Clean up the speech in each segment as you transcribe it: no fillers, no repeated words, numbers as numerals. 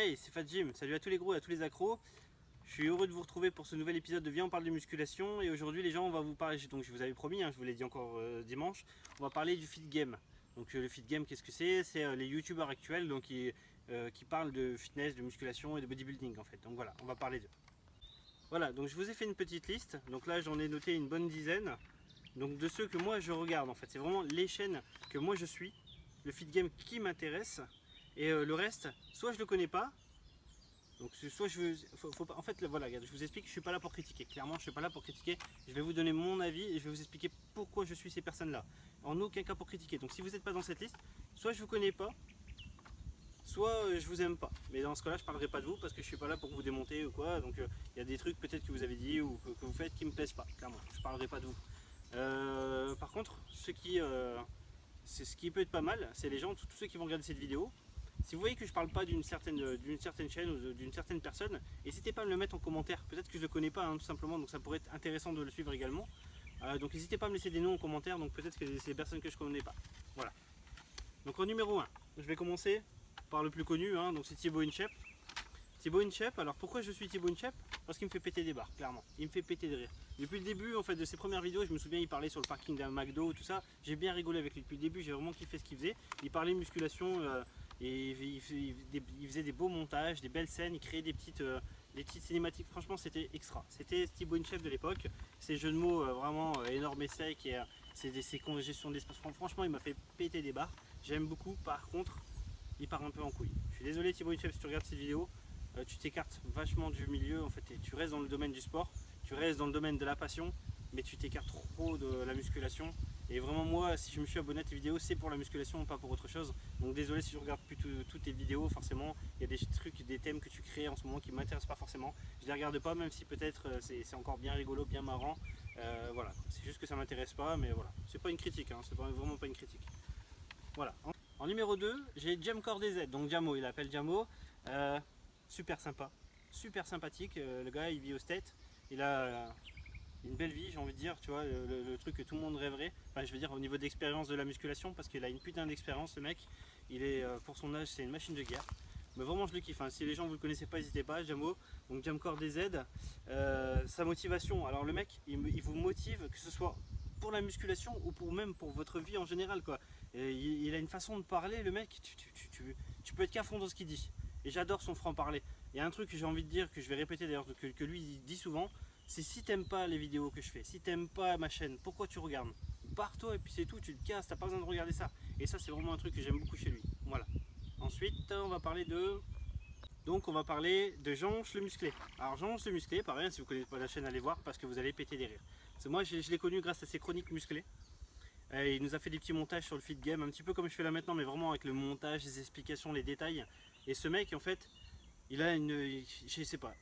Hey, c'est Fat Jim, salut à tous les gros et à tous les accros. Je suis heureux de vous retrouver pour ce nouvel épisode de Viens on parle de musculation. Et aujourd'hui les gens, on va vous parler, donc je vous avais promis, je vous l'ai dit encore dimanche, on va parler du fit game. Donc le fit game, qu'est-ce que c'est? C'est les youtubeurs actuels donc, qui parlent de fitness, de musculation et de bodybuilding en fait. Donc voilà, on va parler d'eux. Voilà, donc je vous ai fait une petite liste. Donc là j'en ai noté une bonne dizaine. Donc de ceux que moi je regarde en fait, c'est vraiment les chaînes que moi je suis, le fit game qui m'intéresse. Et le reste, soit je le connais pas, donc soit je veux, faut pas, en fait voilà, regarde, je vous explique, je suis pas là pour critiquer. Clairement, je suis pas là pour critiquer. Je vais vous donner mon avis et je vais vous expliquer pourquoi je suis ces personnes-là. En aucun cas pour critiquer. Donc si vous n'êtes pas dans cette liste, soit je vous connais pas, soit je vous aime pas. Mais dans ce cas-là, je parlerai pas de vous parce que je suis pas là pour vous démonter ou quoi. Donc il y a des trucs peut-être que vous avez dit ou que vous faites qui me plaisent pas. Clairement, je parlerai pas de vous. Par contre, c'est ce qui peut être pas mal, c'est les gens, tous ceux qui vont regarder cette vidéo. Si vous voyez que je parle pas d'une certaine chaîne ou d'une certaine personne, n'hésitez pas à me le mettre en commentaire. Peut-être que je le connais pas tout simplement, donc ça pourrait être intéressant de le suivre également. Donc n'hésitez pas à me laisser des noms en commentaire, donc peut-être que c'est des personnes que je connais pas. Voilà. Donc en numéro 1, je vais commencer par le plus connu, donc c'est Thibaut InShape. Thibaut InShape, alors pourquoi je suis Thibaut InShape? Parce qu'il me fait péter des barres, clairement. Il me fait péter de rire. Depuis le début en fait, de ses premières vidéos, je me souviens, il parlait sur le parking d'un McDo, tout ça. J'ai bien rigolé avec lui depuis le début, j'ai vraiment kiffé ce qu'il faisait. Il parlait musculation et il faisait des beaux montages, des belles scènes, il créait des petites cinématiques. Franchement, c'était extra. C'était Thibaut InShape de l'époque. Ces jeux de mots vraiment énormes et secs, et ces congestions d'espace. Franchement, il m'a fait péter des barres. J'aime beaucoup. Par contre, il part un peu en couille. Je suis désolé Thibaut InShape si tu regardes cette vidéo. Tu t'écartes vachement du milieu en fait, et tu restes dans le domaine du sport, tu restes dans le domaine de la passion, mais tu t'écartes trop de la musculation. Et vraiment moi, si je me suis abonné à tes vidéos, c'est pour la musculation, pas pour autre chose. Donc désolé si je regarde plus toutes tes vidéos, forcément il y a des trucs, des thèmes que tu crées en ce moment qui ne m'intéressent pas forcément. Je les regarde pas, même si peut-être c'est encore bien rigolo, bien marrant. Voilà, c'est juste que ça m'intéresse pas, mais voilà, c'est pas une critique, c'est vraiment pas une critique. Voilà. En numéro 2, j'ai Jamcore DZ, donc Jamo, il appelle Jamo. Super sympa, super sympathique. Le gars, il vit au States. Il a une belle vie, j'ai envie de dire, tu vois, le truc que tout le monde rêverait. Enfin, je veux dire, au niveau d'expérience de la musculation, parce qu'il a une putain d'expérience, ce mec. Il est, pour son âge, c'est une machine de guerre. Mais vraiment, je le kiffe. Si les gens vous le connaissez pas, n'hésitez pas. Jamo, donc Jamcore DZ. Sa motivation. Alors, le mec, il vous motive, que ce soit pour la musculation ou même pour votre vie en général, quoi. Et il a une façon de parler, le mec. Tu peux être qu'à fond dans ce qu'il dit. Et j'adore son franc-parler. Il y a un truc que j'ai envie de dire, que je vais répéter d'ailleurs, que lui il dit souvent, c'est si t'aimes pas les vidéos que je fais, si t'aimes pas ma chaîne, pourquoi tu regardes? Barre-toi et puis c'est tout, tu te casses, t'as pas besoin de regarder ça. Et ça c'est vraiment un truc que j'aime beaucoup chez lui. Voilà. Ensuite on va parler de... Donc on va parler de Jean-Anche le musclé. Alors Jean-Anche le musclé, pareil, si vous connaissez pas la chaîne, allez voir parce que vous allez péter des rires. Parce que moi je l'ai connu grâce à ses chroniques musclées. Il nous a fait des petits montages sur le fit game, un petit peu comme je fais là maintenant, mais vraiment avec le montage, les explications, les détails. Et ce mec en fait, il a une... Je sais pas.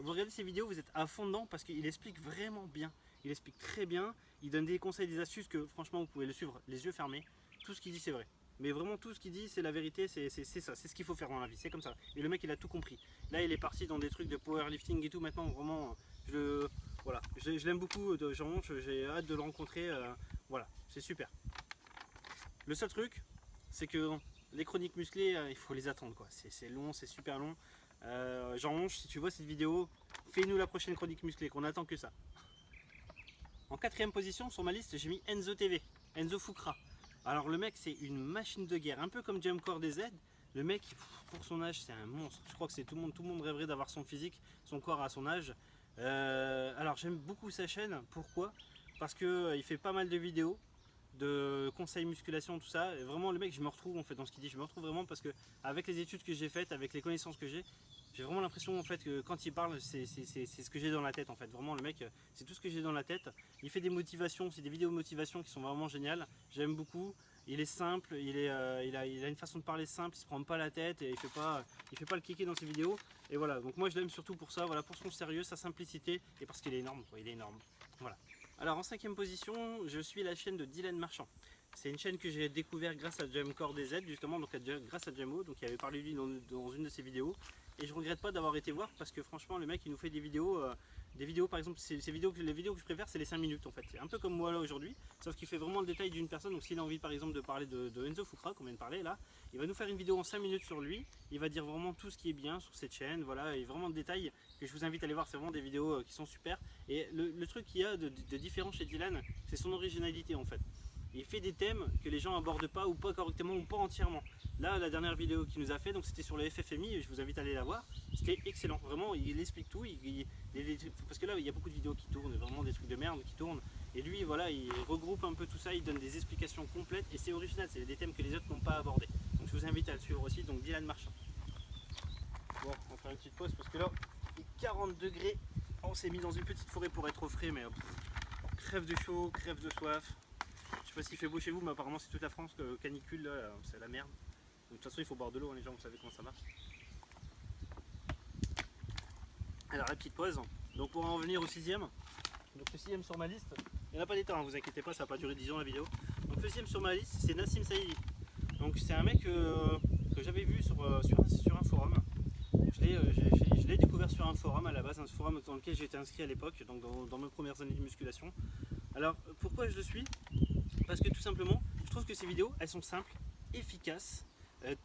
Vous regardez ses vidéos, vous êtes à fond dedans parce qu'il explique vraiment bien. Il explique très bien. Il donne des conseils, des astuces que franchement vous pouvez le suivre les yeux fermés. Tout ce qu'il dit c'est vrai. Mais vraiment tout ce qu'il dit c'est la vérité, c'est ça, c'est ce qu'il faut faire dans la vie, c'est comme ça. Et le mec il a tout compris. Là il est parti dans des trucs de powerlifting et tout. Maintenant vraiment, voilà, je l'aime beaucoup de Jean-Anche, j'ai hâte de le rencontrer. Voilà, c'est super. Le seul truc, c'est que les chroniques musclées, il faut les attendre quoi. C'est long, c'est super long. Jean-Anche, si tu vois cette vidéo, fais-nous la prochaine chronique musclée, qu'on attend que ça. En quatrième position sur ma liste, j'ai mis Enzo TV, Enzo Fukra. Alors le mec, c'est une machine de guerre, un peu comme Jamcore DZ. Le mec, pour son âge, c'est un monstre. Je crois que tout le monde rêverait d'avoir son physique, son corps à son âge. Alors j'aime beaucoup sa chaîne. Pourquoi? Parce qu'il fait pas mal de vidéos de conseils musculation, tout ça. Et vraiment le mec, je me retrouve en fait dans ce qu'il dit. Je me retrouve vraiment parce que avec les études que j'ai faites, avec les connaissances que j'ai vraiment l'impression en fait que quand il parle, c'est ce que j'ai dans la tête en fait. Vraiment le mec, c'est tout ce que j'ai dans la tête. Il fait des motivations, c'est des vidéos de motivation qui sont vraiment géniales. J'aime beaucoup. Il est simple, il a une façon de parler simple, il se prend pas la tête et il fait pas le kéké dans ses vidéos. Et voilà, donc moi je l'aime surtout pour ça, voilà, pour son sérieux, sa simplicité et parce qu'il est énorme, quoi, il est énorme. Voilà. Alors en cinquième position, je suis la chaîne de Dylan Marchand. C'est une chaîne que j'ai découvert grâce à Jamcore DZ, justement, donc grâce à Jamo, donc il avait parlé de lui dans une de ses vidéos. et je regrette pas d'avoir été voir parce que franchement le mec il nous fait des vidéos par exemple, les vidéos que je préfère c'est les 5 minutes en fait, c'est un peu comme moi là aujourd'hui, sauf qu'il fait vraiment le détail d'une personne. Donc s'il a envie par exemple de parler de Enzo Fukra qu'on vient de parler là, il va nous faire une vidéo en 5 minutes sur lui, il va dire vraiment tout ce qui est bien sur cette chaîne, voilà, et vraiment de détails que je vous invite à aller voir, c'est vraiment des vidéos qui sont super. Et le truc qu'il y a de différent chez Dylan, c'est son originalité en fait. Il fait des thèmes que les gens abordent pas ou pas correctement ou pas entièrement. Là, la dernière vidéo qu'il nous a fait, donc c'était sur le FFMI, je vous invite à aller la voir. C'était excellent, vraiment, il explique tout. Parce que là, il y a beaucoup de vidéos qui tournent, vraiment des trucs de merde qui tournent. Et lui, voilà, il regroupe un peu tout ça, il donne des explications complètes et c'est original, c'est des thèmes que les autres n'ont pas abordés. Donc je vous invite à le suivre aussi, donc Dylan Marchand. Bon, on va faire une petite pause parce que là, il est 40 degrés. On s'est mis dans une petite forêt pour être au frais, mais crève de chaud, crève de soif. Je sais pas s'il fait beau chez vous, mais apparemment c'est toute la France, canicule, là, c'est la merde. Donc, de toute façon il faut boire de l'eau, hein, les gens, vous savez comment ça marche. Alors la petite pause, donc pour en revenir au 6ème, donc le 6ème sur ma liste, il n'y en a pas des temps, hein, vous inquiétez pas, ça va pas durer 10 ans la vidéo. Donc le 6ème sur ma liste c'est Nassim Saïdi. Donc c'est un mec que j'avais vu sur un forum. Je l'ai découvert sur un forum à la base, un forum dans lequel j'ai été inscrit à l'époque, donc dans mes premières années de musculation. Alors pourquoi je le suis? Parce que tout simplement, je trouve que ces vidéos, elles sont simples, efficaces,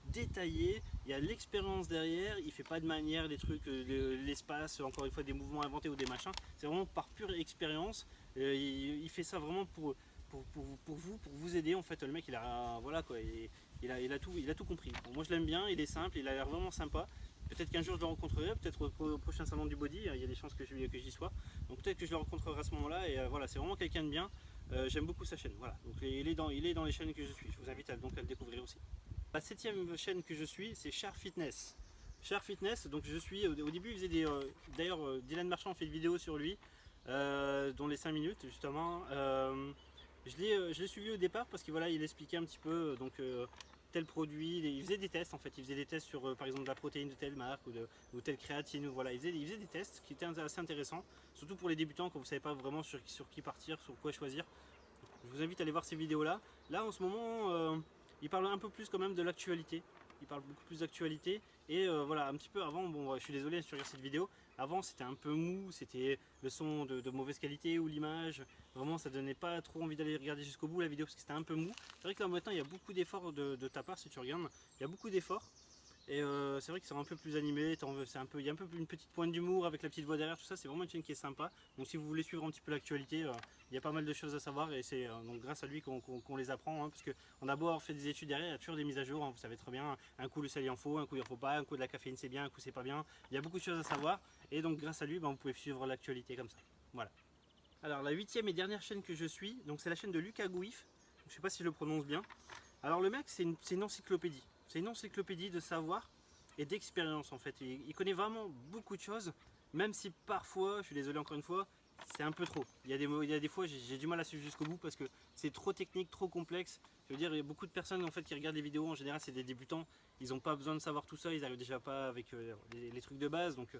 détaillées, il y a l'expérience derrière, il fait pas de manière des trucs, l'espace, encore une fois des mouvements inventés ou des machins, c'est vraiment par pure expérience, il fait ça vraiment pour vous aider en fait. Le mec il a, voilà quoi, il a tout compris. Bon, moi je l'aime bien, il est simple, il a l'air vraiment sympa. Peut-être qu'un jour je le rencontrerai, peut-être au prochain salon du body, il y a des chances que j'y sois. Donc peut-être que je le rencontrerai à ce moment-là et voilà, c'est vraiment quelqu'un de bien. J'aime beaucoup sa chaîne, voilà. Donc il est dans les chaînes que je suis. Je vous invite donc à le découvrir aussi. La 7ème chaîne que je suis, c'est Char Fitness. Char Fitness, donc je suis au début il faisait des. D'ailleurs Dylan Marchand fait une vidéo sur lui, dont les 5 minutes justement. Je l'ai suivi au départ parce que voilà, il expliquait un petit peu tel produit, il faisait des tests en fait, il faisait des tests sur par exemple de la protéine de telle marque ou telle créatine, ou voilà, il faisait des tests qui étaient assez intéressants, surtout pour les débutants quand vous ne savez pas vraiment sur qui partir, sur quoi choisir. Je vous invite à aller voir ces vidéos là. Là en ce moment, il parle un peu plus quand même de l'actualité. Il parle beaucoup plus d'actualité et voilà, un petit peu avant, bon je suis désolé sur cette vidéo, avant c'était un peu mou, c'était le son de mauvaise qualité ou l'image, vraiment ça donnait pas trop envie d'aller regarder jusqu'au bout la vidéo parce que c'était un peu mou. C'est vrai que là maintenant il y a beaucoup d'efforts de ta part, si tu regardes, il y a beaucoup d'efforts. Et c'est vrai que c'est un peu plus animé, il y a un peu une petite pointe d'humour avec la petite voix derrière, tout ça, c'est vraiment une chaîne qui est sympa. Donc si vous voulez suivre un petit peu l'actualité, il y a pas mal de choses à savoir et c'est donc grâce à lui qu'on les apprend, hein, parce qu'on a beau avoir fait des études derrière, il y a toujours des mises à jour, hein, vous savez très bien, un coup le sel il en faut, un coup il en faut pas, un coup de la caféine c'est bien, un coup c'est pas bien, il y a beaucoup de choses à savoir et donc grâce à lui vous pouvez suivre l'actualité comme ça. Voilà. Alors la 8ème et dernière chaîne que je suis, donc c'est la chaîne de Lucas Gouif, je sais pas si je le prononce bien. Alors le mec c'est une encyclopédie. C'est une encyclopédie de savoir et d'expérience en fait. Il connaît vraiment beaucoup de choses, même si parfois, je suis désolé encore une fois, c'est un peu trop. Il y a des fois j'ai du mal à suivre jusqu'au bout parce que c'est trop technique, trop complexe. Je veux dire, il y a beaucoup de personnes en fait qui regardent les vidéos, en général c'est des débutants, ils n'ont pas besoin de savoir tout ça, ils n'arrivent déjà pas avec les trucs de base. Donc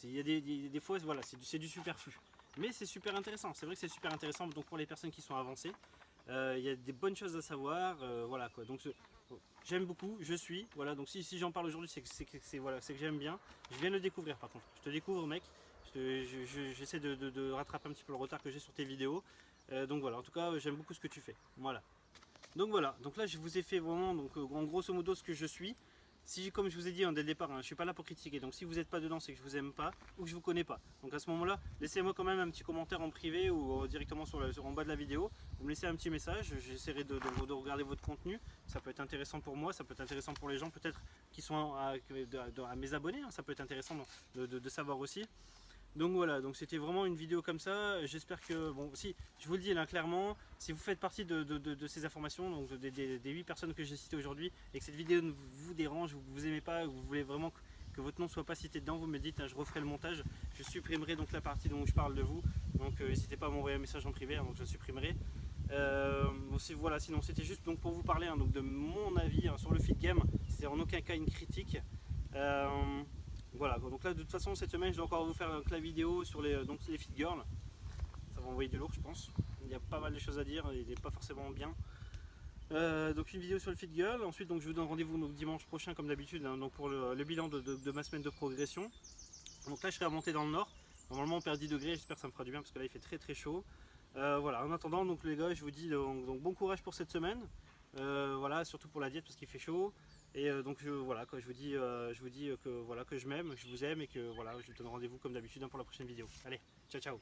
il y a des fois, voilà, c'est du superflu. Mais c'est super intéressant, c'est vrai que c'est super intéressant donc pour les personnes qui sont avancées. Il y a des bonnes choses à savoir, voilà quoi. Donc j'aime beaucoup, je suis, voilà. Donc si j'en parle aujourd'hui, c'est que j'aime bien. Je viens de le découvrir par contre. Je te découvre mec. J'essaie de rattraper un petit peu le retard que j'ai sur tes vidéos. Donc voilà, en tout cas j'aime beaucoup ce que tu fais. Voilà. Donc voilà, donc là je vous ai fait vraiment donc en grosso modo ce que je suis. Si, comme je vous ai dit dès le départ, je ne suis pas là pour critiquer, donc si vous n'êtes pas dedans, c'est que je vous aime pas ou que je vous connais pas. Donc à ce moment-là, laissez-moi quand même un petit commentaire en privé ou directement en bas de la vidéo. Vous me laissez un petit message, j'essaierai de regarder votre contenu. Ça peut être intéressant pour moi, ça peut être intéressant pour les gens peut-être qui sont à mes abonnés, hein. Ça peut être intéressant de savoir aussi. Donc voilà, donc c'était vraiment une vidéo comme ça. J'espère que, bon, si je vous le dis là clairement, si vous faites partie de ces informations, donc des 8 personnes que j'ai citées aujourd'hui, et que cette vidéo vous dérange, vous aimez pas, vous voulez vraiment que votre nom ne soit pas cité dedans, vous me dites, hein, je referai le montage, je supprimerai donc la partie dont je parle de vous. Donc n'hésitez pas à m'envoyer un message en privé, hein, donc je supprimerai. Voilà, sinon c'était juste donc pour vous parler donc de mon avis sur le fit game. C'est en aucun cas une critique. Voilà, donc là de toute façon cette semaine je dois encore vous faire la vidéo sur les fit girls. Ça va envoyer du lourd je pense. Il y a pas mal de choses à dire, il n'est pas forcément bien. Donc une vidéo sur le Fit Girl. Ensuite, donc, je vous donne rendez-vous donc, dimanche prochain comme d'habitude, hein, donc pour le bilan de ma semaine de progression. Donc là, je serai remonté dans le nord. Normalement, on perd 10 degrés. J'espère que ça me fera du bien parce que là, il fait très très chaud. Voilà. En attendant, donc les gars, je vous dis donc bon courage pour cette semaine. Voilà, surtout pour la diète parce qu'il fait chaud. Et donc voilà, quoi, je vous dis que voilà que je m'aime, que je vous aime et que voilà, je vous donne rendez-vous comme d'habitude hein, pour la prochaine vidéo. Allez, ciao ciao.